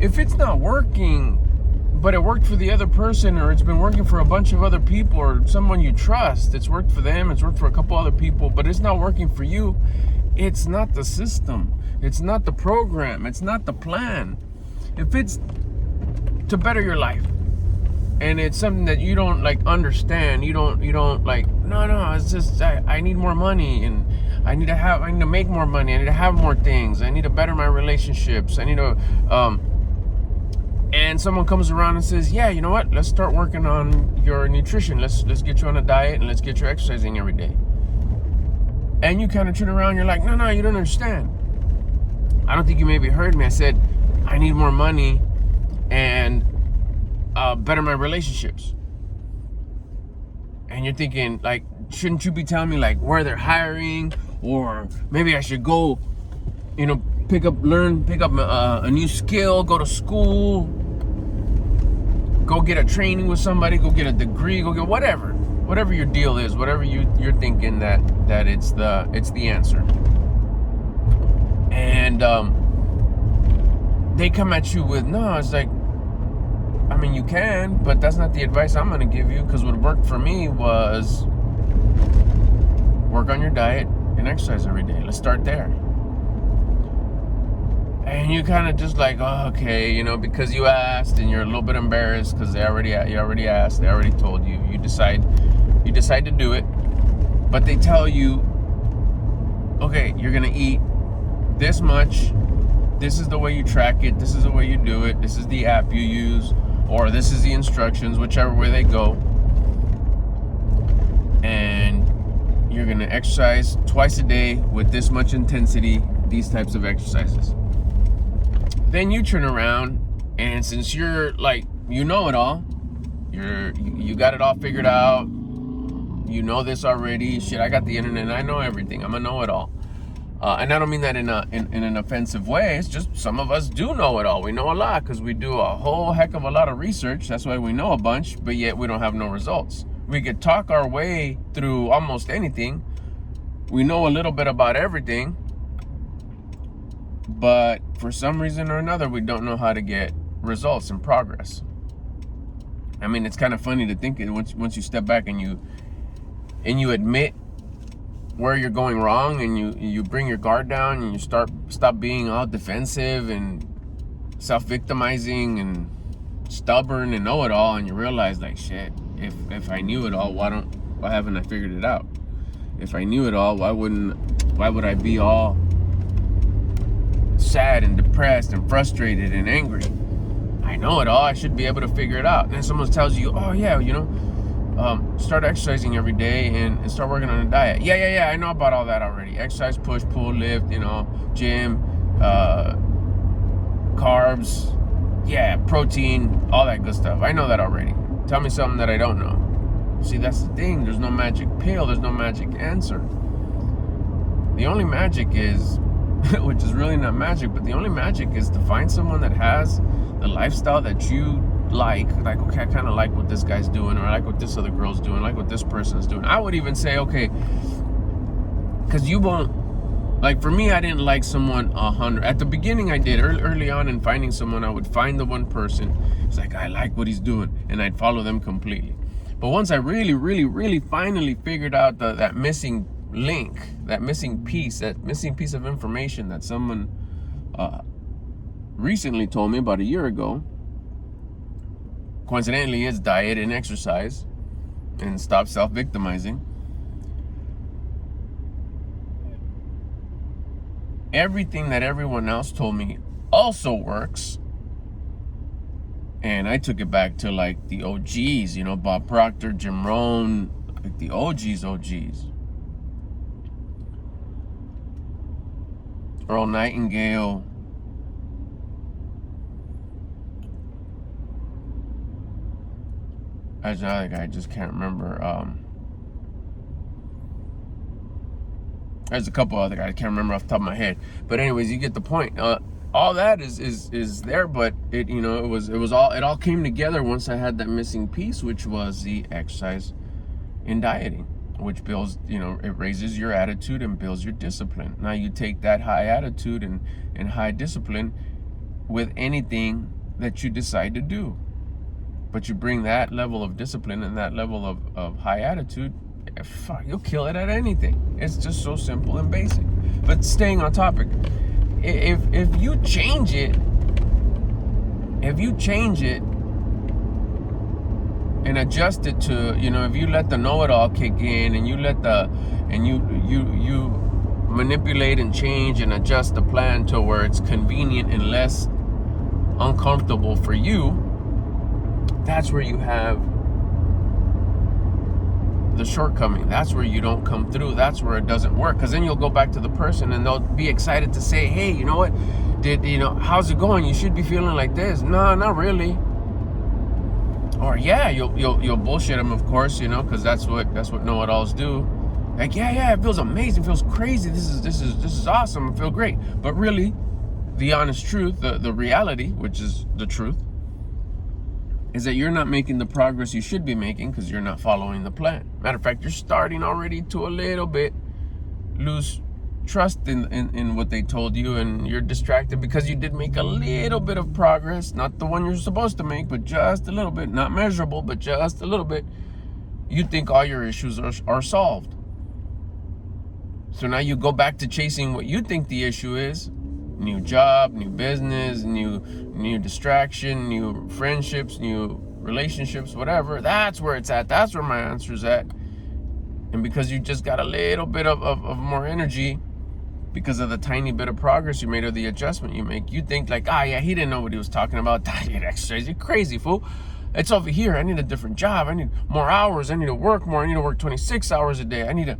if it's not working, but it worked for the other person, or it's been working for a bunch of other people, or someone you trust, it's worked for them, it's worked for a couple other people, but it's not working for you, it's not the system, it's not the program, it's not the plan. If it's to better your life, and it's something that you don't like understand, you don't like, no, it's just I need more money, and I need to make more money, I need to have more things, I need to better my relationships, I need to and someone comes around and says, yeah, you know what, let's start working on your nutrition, let's get you on a diet, and let's get you exercising every day. And you kind of turn around, you're like, no, you don't understand. I don't think you maybe heard me. I said I need more money and better my relationships. And you're thinking, like, shouldn't you be telling me like where they're hiring, or maybe I should go, pick up a new skill, go to school, go get a training with somebody, go get a degree, go get whatever your deal is, whatever you're thinking that it's the answer. And they come at you with, no, it's like, I mean, you can, but that's not the advice I'm going to give you, because what worked for me was work on your diet and exercise every day. Let's start there. And you kind of just like, oh, okay, because you asked, and you're a little bit embarrassed because you already asked, they already told you. You decide to do it, but they tell you, okay, you're gonna eat this much. This is the way you track it. This is the way you do it. This is the app you use, or this is the instructions, whichever way they go. And you're gonna exercise twice a day with this much intensity, these types of exercises. Then you turn around, and since you're like, you know it all, you got it all figured out, you know this already, shit, I got the internet, and I know everything, I'm a know-it-all. And I don't mean that in an offensive way, it's just some of us do know it all. We know a lot because we do a whole heck of a lot of research, that's why we know a bunch, but yet we don't have no results. We could talk our way through almost anything, we know a little bit about everything, but for some reason or another, we don't know how to get results and progress. I mean, it's kind of funny to think it once you step back and you admit where you're going wrong, and you bring your guard down, and you stop being all defensive and self-victimizing and stubborn and know it all, and you realize, like, shit, if I knew it all, why haven't I figured it out? If I knew it all, why would I be all sad and depressed and frustrated and angry? I know it all, I should be able to figure it out. And then someone tells you, oh yeah, start exercising every day and start working on a diet. Yeah, I know about all that already. Exercise, push, pull, lift, gym, carbs, yeah, protein, all that good stuff. I know that already. Tell me something that I don't know. See, that's the thing. There's no magic pill. There's no magic answer. The only magic is, which is really not magic, but the only magic is to find someone that has the lifestyle that you like, okay, I kind of like what this guy's doing, or I like what this other girl's doing, I like what this person's doing. I would even say, okay, because you won't, like, for me, I didn't like someone 100. At the beginning, I did. Early on in finding someone, I would find the one person, it's like, I like what he's doing, and I'd follow them completely. But once I really finally figured out that missing link, that missing piece of information that someone recently told me about a year ago, coincidentally, is diet and exercise, and stop self-victimizing. Everything that everyone else told me also works. And I took it back to like the OGs, Bob Proctor, Jim Rohn, like the OGs. Earl Nightingale. There's another guy, I just can't remember. There's a couple other guys I can't remember off the top of my head. But anyways, you get the point. All that is there, but it all came together once I had that missing piece, which was the exercise and dieting, which builds, it raises your attitude and builds your discipline. Now you take that high attitude and high discipline with anything that you decide to do. But you bring that level of discipline and that level of high attitude, fuck, you'll kill it at anything. It's just so simple and basic. But staying on topic, if you change it, and adjust it to, if you let the know-it-all kick in, and you manipulate and change and adjust the plan to where it's convenient and less uncomfortable for you, that's where you have the shortcoming. That's where you don't come through. That's where it doesn't work. Because then you'll go back to the person and they'll be excited to say, hey, you know what? How's it going? You should be feeling like this. No, not really. Or yeah, you'll bullshit them, of course, because that's what know-it-alls do. Like, yeah, it feels amazing, it feels crazy. This is awesome. I feel great. But really, the honest truth, the reality, which is the truth, is that you're not making the progress you should be making because you're not following the plan. Matter of fact, you're starting already to a little bit lose trust in what they told you, and you're distracted because you did make a little bit of progress, not the one you're supposed to make, but just a little bit, not measurable, but just a little bit. You think all your issues are solved. So now you go back to chasing what you think the issue is. New job, new business, new distraction, new friendships, new relationships, whatever. That's where it's at. That's where my answer's at. And because you just got a little bit of more energy because of the tiny bit of progress you made or the adjustment you make, you think like, yeah, he didn't know what he was talking about. Diet exercise, you're crazy, fool. It's over here. I need a different job. I need more hours. I need to work more. I need to work 26 hours a day. I need to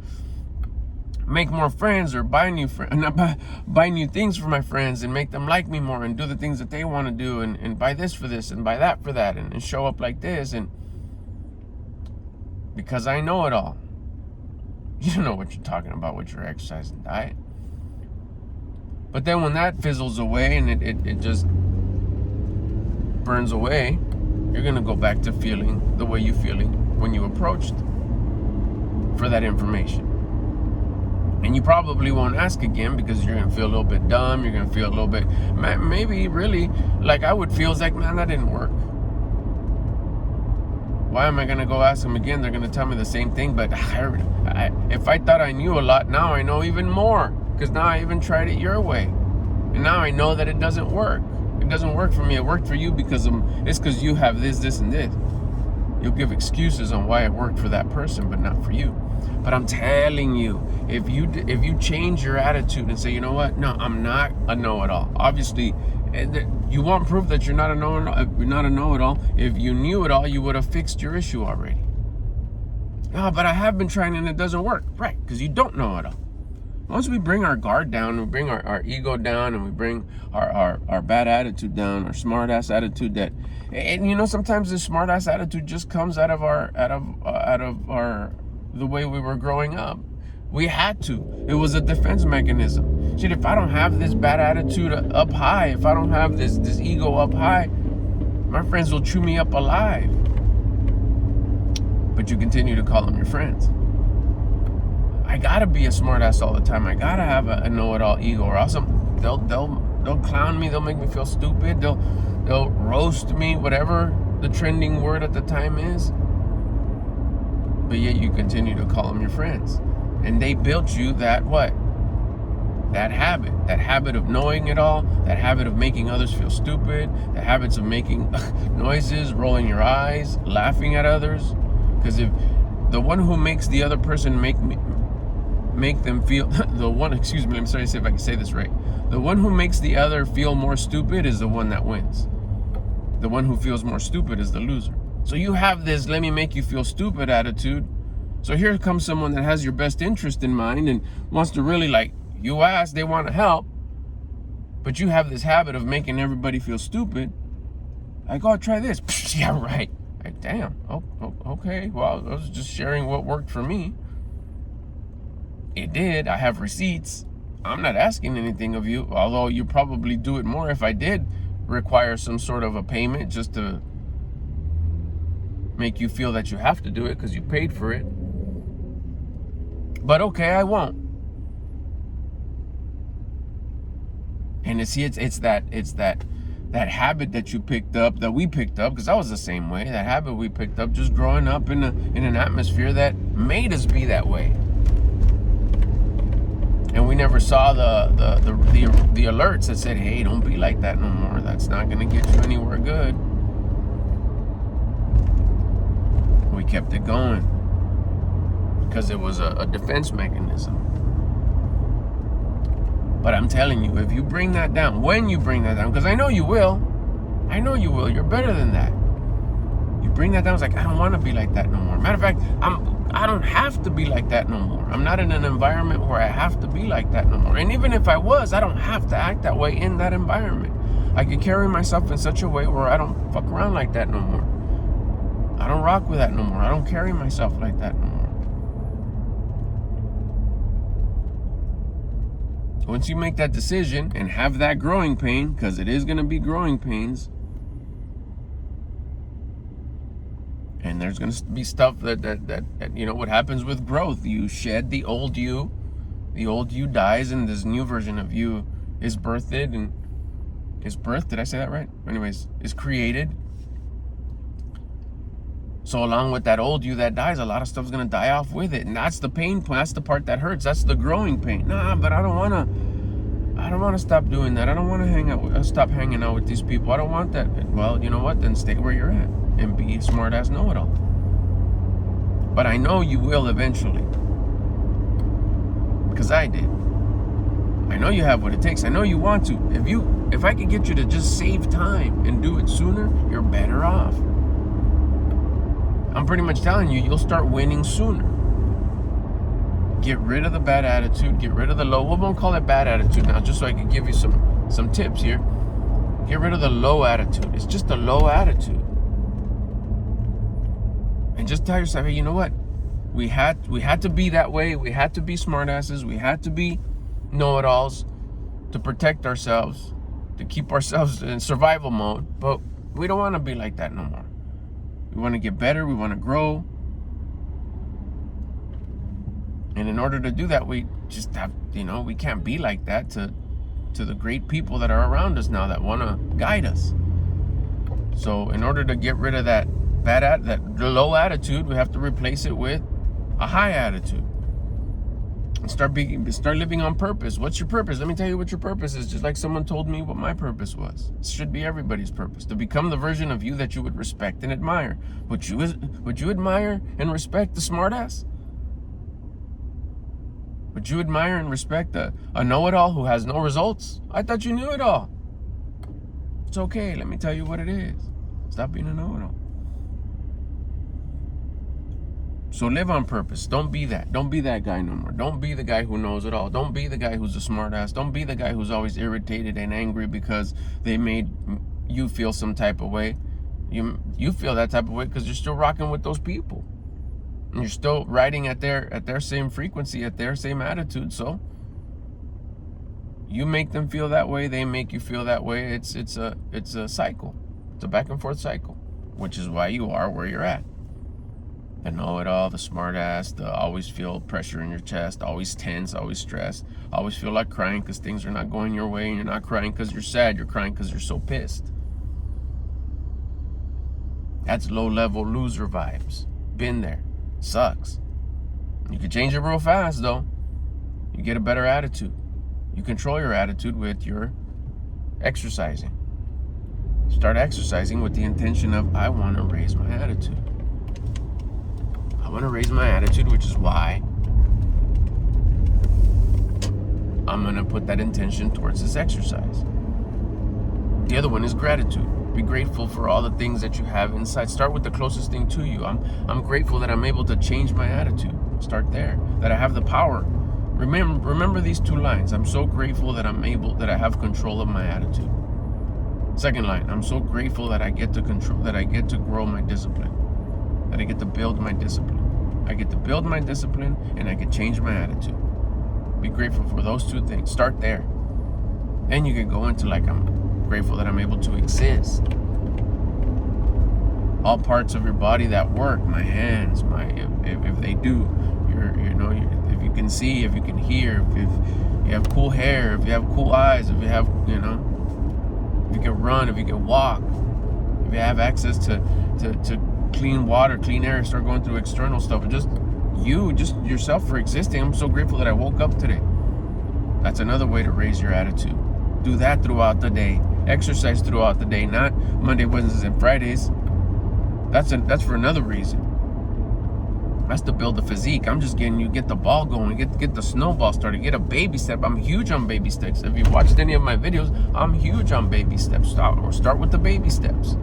make more friends, or buy new things for my friends and make them like me more and do the things that they want to do, and buy this for this and buy that for that, and show up like this. And because I know it all. You don't know what you're talking about with your exercise and diet. But then when that fizzles away and it just burns away, you're going to go back to feeling the way you're feeling when you approached for that information. And you probably won't ask again because you're going to feel a little bit dumb. You're going to feel a little bit, maybe really like I would feel, like, man, that didn't work. Why am I going to go ask them again? They're going to tell me the same thing. But if I thought I knew a lot, now I know even more. Because now I even tried it your way. And now I know that it doesn't work. It doesn't work for me. It worked for you because it's because you have this, and this. You'll give excuses on why it worked for that person, but not for you. But I'm telling you, if you change your attitude and say, you know what? No, I'm not a know-it-all. Obviously, you want proof that you're not a know-it-all. If you knew it all, you would have fixed your issue already. Oh, but I have been trying and it doesn't work. Right, because you don't know it all. Once we bring our guard down, we bring our ego down, and we bring our bad attitude down, our smart-ass attitude and sometimes this smart-ass attitude just comes out of the way we were growing up. We had to. It was a defense mechanism. Shit, if I don't have this bad attitude up high, if I don't have this ego up high, my friends will chew me up alive. But you continue to call them your friends. I gotta be a smartass all the time. I gotta have a know-it-all ego, or else they'll clown me. They'll make me feel stupid. They'll roast me, whatever the trending word at the time is. But yet you continue to call them your friends. And they built you that habit of knowing it all, that habit of making others feel stupid, the habits of making noises, rolling your eyes, laughing at others. Because if the one who makes the other person make them feel I'm sorry to see if I can say this right. The one who makes the other feel more stupid is the one that wins. The one who feels more stupid is the loser. So you have this let me make you feel stupid attitude. So here comes someone that has your best interest in mind and wants to really, like, you ask, they want to help, but you have this habit of making everybody feel stupid. Like, oh, try this. Yeah, right. Like, damn. Oh, okay. Well, I was just sharing what worked for me. It did. I have receipts. I'm not asking anything of you, although you probably do it more if I did require some sort of a payment just to make you feel that you have to do it because you paid for it. But okay, I won't. And it's that that habit that you picked up, that we picked up, because I was the same way. That habit we picked up just growing up in an atmosphere that made us be that way. And we never saw the alerts that said, hey, don't be like that no more. That's not going to get you anywhere good. We kept it going because it was a defense mechanism. But I'm telling you, if you bring that down, when you bring that down, because I know you will, you're better than that. You bring that down, it's like, I don't want to be like that no more. Matter of fact, I don't have to be like that no more. I'm not in an environment where I have to be like that no more. And even if I was, I don't have to act that way in that environment. I can carry myself in such a way where I don't fuck around like that no more. I don't rock with that no more. I don't carry myself like that no more. Once you make that decision and have that growing pain, because it is going to be growing pains, and there's going to be stuff that you know what happens with growth. You shed the old you dies, and this new version of you is birthed, and is birthed. Did I say that right? Anyways, is created. So along with that old you that dies, a lot of stuff's gonna die off with it, and that's the pain point. That's the part that hurts. That's the growing pain. Nah, but I don't wanna stop doing that. I don't wanna stop hanging out with these people. I don't want that. Well, you know what? Then stay where you're at and be a smart ass know-it-all. But I know you will eventually, because I did. I know you have what it takes. I know you want to. If I could get you to just save time and do it sooner, you're better off. I'm pretty much telling you, you'll start winning sooner. Get rid of the bad attitude. Get rid of the low. We won't call it bad attitude now, just so I can give you some tips here. Get rid of the low attitude. It's just a low attitude. And just tell yourself, hey, you know what? We had to be that way. We had to be smartasses. We had to be know-it-alls to protect ourselves, to keep ourselves in survival mode. But we don't want to be like that no more. We want to get better. We want to grow. And in order to do that, we just have, we can't be like that to the great people that are around us now that want to guide us. So in order to get rid of that low attitude, we have to replace it with a high attitude. And start living on purpose. What's your purpose? Let me tell you what your purpose is. Just like someone told me what my purpose was. It should be everybody's purpose. To become the version of you that you would respect and admire. Would you admire and respect the smartass? Would you admire and respect a know-it-all who has no results? I thought you knew it all. It's okay. Let me tell you what it is. Stop being a know-it-all. So live on purpose. Don't be that. Don't be that guy no more. Don't be the guy who knows it all. Don't be the guy who's a smartass. Don't be the guy who's always irritated and angry because they made you feel some type of way. You feel that type of way because you're still rocking with those people. And you're still riding at their same frequency, at their same attitude. So you make them feel that way, they make you feel that way. It's a cycle. It's a back and forth cycle, which is why you are where you're at. The know-it-all, the smart-ass, the always feel pressure in your chest, always tense, always stressed, always feel like crying because things are not going your way, and you're not crying because you're sad, you're crying because you're so pissed. That's low-level loser vibes. Been there. Sucks. You can change it real fast, though. You get a better attitude. You control your attitude with your exercising. Start exercising with the intention of, I want to raise my attitude. I want to raise my attitude, which is why I'm going to put that intention towards this exercise. The other one is gratitude. Be grateful for all the things that you have inside. Start with the closest thing to you. I'm grateful that I'm able to change my attitude. Start there. That I have the power. Remember these two lines. I'm so grateful that I have control of my attitude. Second line, I'm so grateful that I get to grow my discipline. That I get to build my discipline. I get to build my discipline and I can change my attitude. Be grateful for those two things. Start there. Then you can go into I'm grateful that I'm able to exist. All parts of your body that work, my hands, if they do, if you can see, if you can hear, if you have cool hair, if you have cool eyes, if you have, if you can run, if you can walk, if you have access to clean water, clean air, start going through external stuff, and just yourself for existing. I'm so grateful that I woke up today. That's another way to raise your attitude. Do that throughout the day. Exercise throughout the day, not Monday, Wednesdays, and Fridays. That's for another reason. That's to build the physique. I'm just getting you get the ball going, get the snowball started, get a baby step. I'm huge on baby steps. If you've watched any of my videos, I'm huge on baby steps. Start with the baby steps.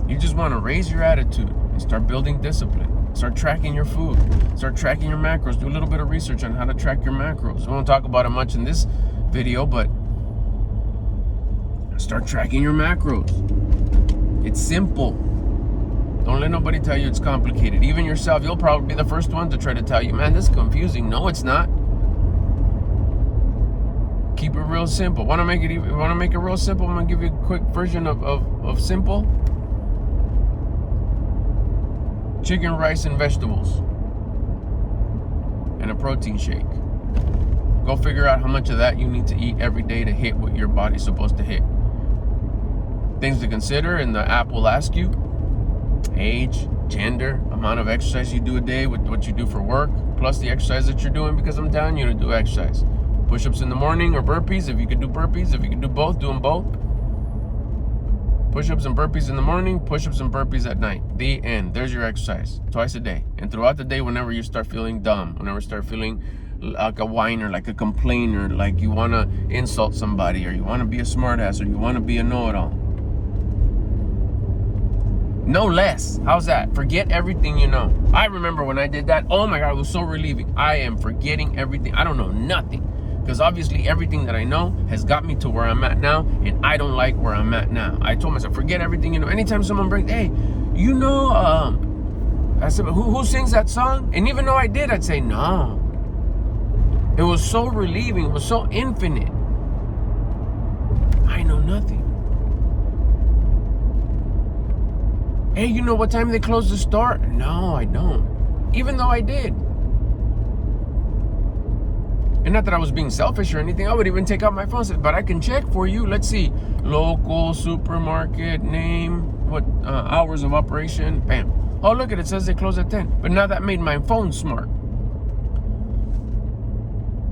You just want to raise your attitude and start building discipline. Start tracking your food. Start tracking your macros. Do a little bit of research on how to track your macros. We won't talk about it much in this video, but start tracking your macros. It's simple. Don't let nobody tell you it's complicated. Even yourself, you'll probably be the first one to try to tell you, man, this is confusing. No, it's not. Keep it real simple. Want to make it real simple? I'm gonna give you a quick version of simple. Chicken, rice, and vegetables, and a protein shake. Go figure out how much of that you need to eat every day to hit what your body's supposed to hit. Things to consider, and the app will ask you: age, gender, amount of exercise you do a day, with what you do for work, plus the exercise that you're doing, because I'm telling you to do exercise. Push-ups in the morning or burpees. If you could do burpees, if you could do both, do them both. Push-ups and burpees in the morning, push-ups and burpees at night. The end. There's your exercise. Twice a day. And throughout the day, whenever you start feeling dumb, whenever you start feeling like a whiner, like a complainer, like you want to insult somebody, or you want to be a smartass, or you want to be a know-it-all. No less. How's that? Forget everything you know. I remember when I did that. Oh my God, it was so relieving. I am forgetting everything. I don't know nothing. Because obviously everything that I know has got me to where I'm at now, and I don't like where I'm at now. I told myself, forget everything you know. Anytime someone brings, hey, you know, I said, who sings that song? And even though I did, I'd say, no. It was so relieving. It was so infinite. I know nothing. Hey, you know what time they close the store? No, I don't. Even though I did. And not that I was being selfish or anything. I would even take out my phone and say, but I can check for you. Let's see. Local, supermarket, name, what hours of operation. Bam. Oh, look at it. It says they close at 10. But now that made my phone smart.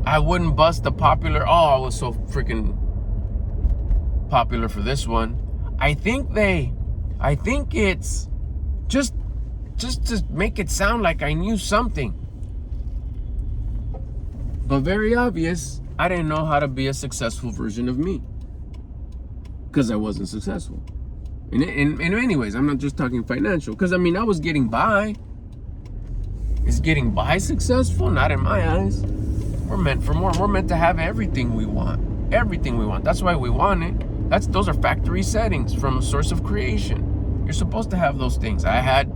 I wouldn't bust the popular. Oh, I was so freaking popular for this one. I think it's just to make it sound like I knew something. But very obvious, I didn't know how to be a successful version of me. Because I wasn't successful. In many ways, I'm not just talking financial. Because, I mean, I was getting by. Is getting by successful? Not in my eyes. We're meant for more. We're meant to have everything we want. Everything we want. That's why we want it. Those are factory settings from a source of creation. You're supposed to have those things. I had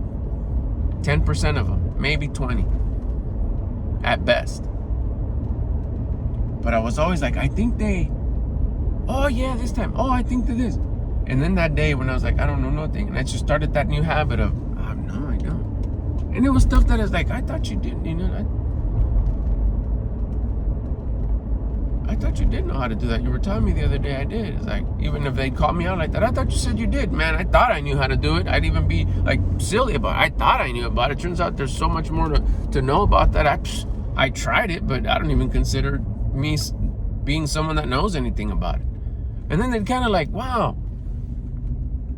10% of them. Maybe 20. At best. But I was always like, I think oh yeah, this time. Oh, I think that this. And then that day when I was like, I don't know nothing. And I just started that new habit of, no, I don't. And it was stuff that is like, I thought you didn't, you know. I thought you did know how to do that. You were telling me the other day I did. It's like, even if they called me out like that, I thought you said you did. Man, I thought I knew how to do it. I'd even be like silly about it. I thought I knew about it. Turns out there's so much more to know about that. I tried it, but I don't even consider me being someone that knows anything about it. And then they'd kind of like, wow,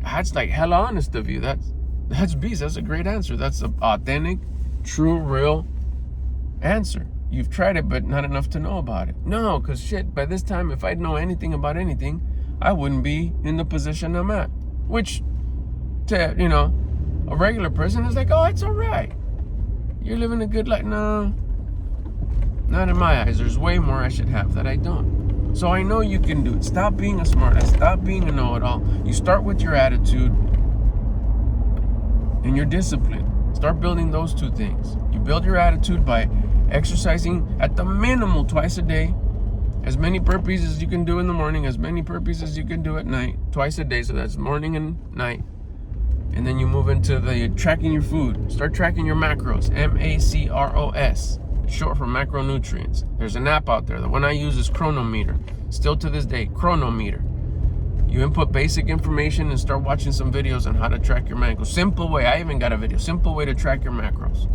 that's like hella honest of you. That's beast. That's a great answer. That's an authentic, true, real answer. You've tried it, but not enough to know about it. No, because shit, by this time, if I'd know anything about anything, I wouldn't be in the position I'm at. Which, to, you know, a regular person is like, oh, it's all right. You're living a good life. No. Not in my eyes. There's way more I should have that I don't. So I know you can do it. Stop being a smartass. Stop being a know-it-all. You start with your attitude and your discipline. Start building those two things. You build your attitude by exercising at the minimal twice a day. As many burpees as you can do in the morning. As many burpees as you can do at night. Twice a day. So that's morning and night. And then you move into the tracking your food. Start tracking your macros. macros. Short for macronutrients. There's an app out there. The one I use is Chronometer. Still to this day, Chronometer. You input basic information and start watching some videos on how to track your macros. Simple way. I even got a video. Simple way to track your macros.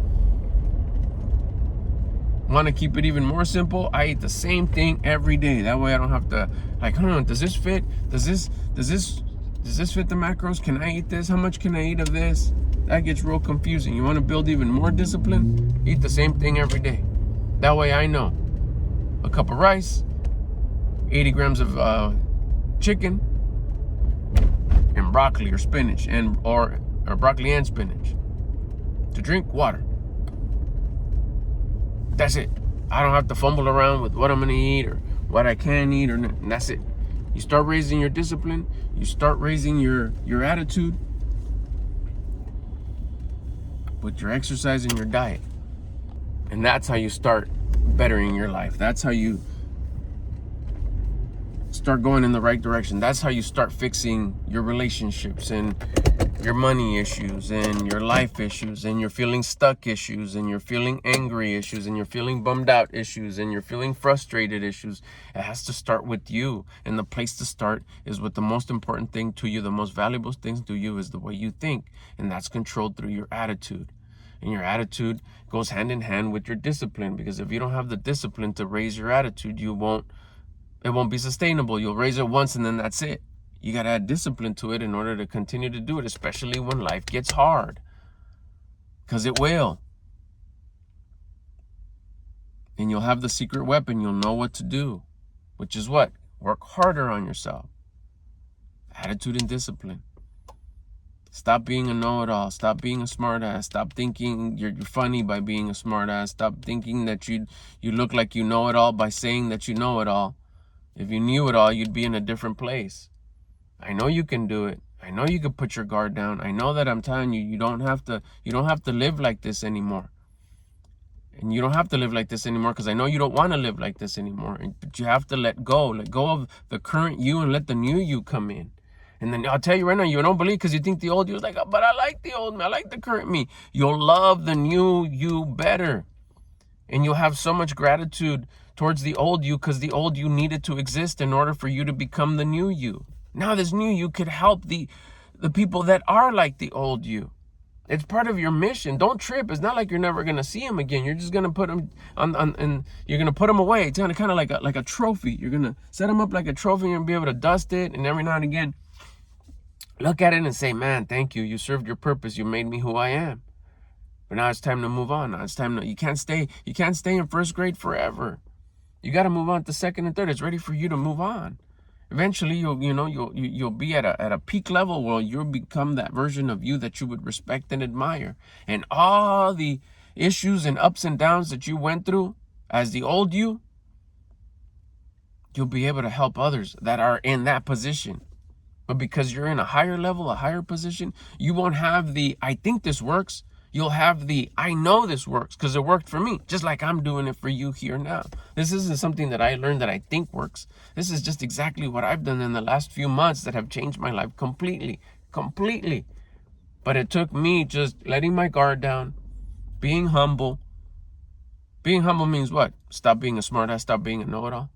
Want to keep it even more simple? I eat the same thing every day. That way I don't have to, like, does this fit? Does this fit the macros? Can I eat this? How much can I eat of this? That gets real confusing. You want to build even more discipline? Eat the same thing every day. That way I know. A cup of rice, 80 grams of chicken, and broccoli or spinach, or broccoli and spinach. To drink, water. That's it. I don't have to fumble around with what I'm gonna eat or what I can eat, or nothing. That's it. You start raising your discipline. You start raising your attitude with your exercise and your diet. And that's how you start bettering your life. That's how you start going in the right direction. That's how you start fixing your relationships and your money issues and your life issues and your feeling stuck issues and your feeling angry issues and your feeling bummed out issues and your feeling frustrated issues. It has to start with you. And the place to start is with the most important thing to you. The most valuable thing to you is the way you think. And that's controlled through your attitude. And your attitude goes hand in hand with your discipline, because if you don't have the discipline to raise your attitude, it won't be sustainable. You'll raise it once and then that's it. You got to add discipline to it in order to continue to do it, especially when life gets hard, because it will. And you'll have the secret weapon. You'll know what to do, which is what? Work harder on yourself. Attitude and discipline. Stop being a know-it-all. Stop being a smartass. Stop thinking you're funny by being a smartass. Stop thinking that you look like you know it all by saying that you know it all. If you knew it all, you'd be in a different place. I know you can do it. I know you can put your guard down. I know that I'm telling you, you don't have to live like this anymore. And you don't have to live like this anymore, because I know you don't want to live like this anymore. But you have to let go of the current you and let the new you come in. And then I'll tell you right now, you don't believe because you think the old you is like, oh, but I like the old me. I like the current me. You'll love the new you better. And you'll have so much gratitude towards the old you, because the old you needed to exist in order for you to become the new you. Now this new you could help the people that are like the old you. It's part of your mission. Don't trip. It's not like you're never going to see them again. You're just going to put them and you're going to put them away. It's kind of like a trophy. You're going to set them up like a trophy and be able to dust it. And every now and again, look at it and say, man, thank you. You served your purpose. You made me who I am. But now it's time to move on. Now it's time you can't stay in first grade forever. You got to move on to second and third. It's ready for you to move on. Eventually, you'll be at a peak level where you'll become that version of you that you would respect and admire. And all the issues and ups and downs that you went through as the old you'll be able to help others that are in that position. But because you're in a higher level, a higher position, you won't have the I think this works. You'll have the I know this works because it worked for me, just like I'm doing it for you here now. This isn't something that I learned that I think works. This is just exactly what I've done in the last few months that have changed my life completely. But it took me just letting my guard down, being humble. Being humble means what? Stop being a smartass, stop being a know-it-all.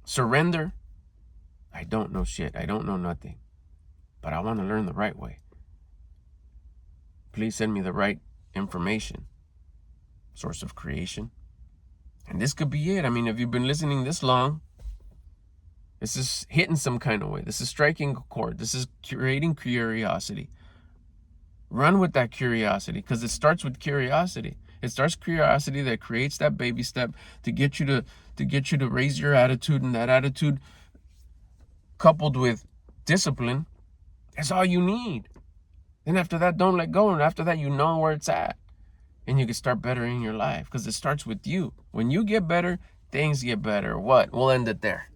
Surrender. I don't know shit. I don't know nothing. But I want to learn the right way. Please send me the right information. Source of creation. And this could be it. I mean, if you've been listening this long, this is hitting some kind of way. This is striking a chord. This is creating curiosity. Run with that curiosity, because it starts with curiosity. It starts curiosity that creates that baby step to get you to raise your attitude, and that attitude coupled with discipline is all you need. Then after that, don't let go. And after that, you know where it's at. And you can start bettering your life, because it starts with you. When you get better, things get better. What? We'll end it there.